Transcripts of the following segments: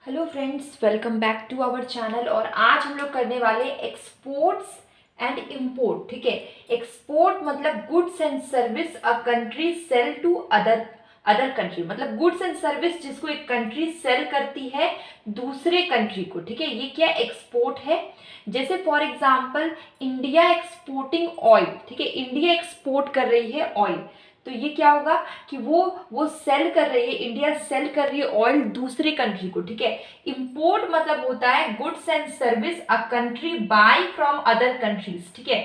Hello friends, welcome back to our channel. और आज हम लोग करने वाले एक्सपोर्ट्स एंड इंपोर्ट। ठीक है, एक्सपोर्ट मतलब goods and service a country sell to other other country, मतलब गुड्स एंड सर्विस जिसको एक कंट्री सेल करती है दूसरे कंट्री को। ठीक है, ये क्या एक्सपोर्ट है। जैसे for example India exporting oil. ठीक है, इंडिया एक्सपोर्ट कर रही है ऑयल, तो ये क्या होगा कि वो सेल कर रही है, इंडिया सेल कर रही है ऑयल दूसरे कंट्री को। ठीक है, इंपोर्ट मतलब होता है goods and service a country bye from other countries. ठीक है,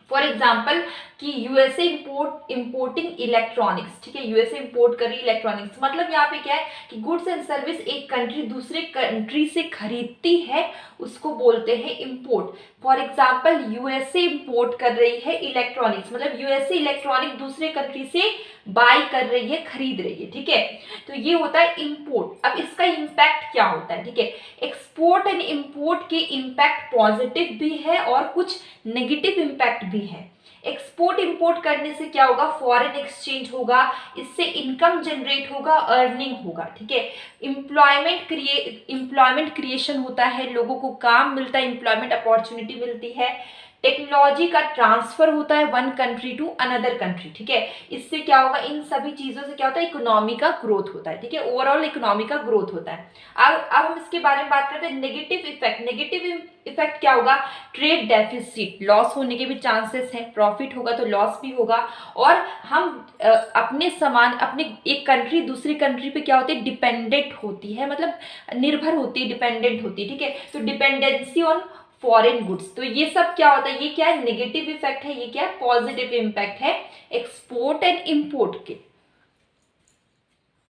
फॉर एग्जाम्पल कि यूएसए इंपोर्टिंग इलेक्ट्रॉनिक्स। ठीक है, यूएसए इंपोर्ट कर रही है इलेक्ट्रॉनिक्स, मतलब यहाँ पे क्या है कि गुड्स एंड सर्विस एक कंट्री दूसरे कंट्री से खरीदती है, उसको बोलते हैं import. For example USA import कर रही है इलेक्ट्रॉनिक्स, मतलब यूएसए इलेक्ट्रॉनिक दूसरे कंट्री से बाय कर रही है, खरीद रही है। ठीक है, तो ये होता है इंपोर्ट। अब इसका इम्पैक्ट क्या होता है? ठीक है, एक्सपोर्ट एंड इंपोर्ट के इम्पैक्ट पॉजिटिव भी है और कुछ नेगेटिव इम्पैक्ट भी है। एक्सपोर्ट इंपोर्ट करने से क्या होगा? फॉरेन एक्सचेंज होगा, इससे इनकम जनरेट होगा, अर्निंग होगा। ठीक है, एम्प्लॉयमेंट क्रिएशन होता है, लोगों को काम मिलता है, एम्प्लॉयमेंट अपॉर्चुनिटी मिलती है, टेक्नोलॉजी का ट्रांसफर होता है one country to another country. ठीक है, इससे क्या होगा? इन सभी चीजों से क्या होता है? इकोनॉमी का ग्रोथ होता है। ठीक है, ओवरऑल इकोनॉमी का ग्रोथ होता है। अब हम इसके बारे में बात करते हैं नेगेटिव इफेक्ट। नेगेटिव इफेक्ट क्या होगा? ट्रेड डेफिसिट, लॉस होने के भी चांसेस हैं। प्रॉफिट होगा तो लॉस भी होगा। और हम अपने सामान, अपने एक कंट्री दूसरी कंट्री पे क्या होती है? डिपेंडेंट होती है, मतलब निर्भर होती है, डिपेंडेंट होती है। ठीक है, तो डिपेंडेंसी ऑन फॉरेन गुड्स। तो ये सब क्या होता है? ये क्या है? नेगेटिव इफेक्ट है। ये क्या है? पॉजिटिव इम्पैक्ट है एक्सपोर्ट एंड इंपोर्ट के।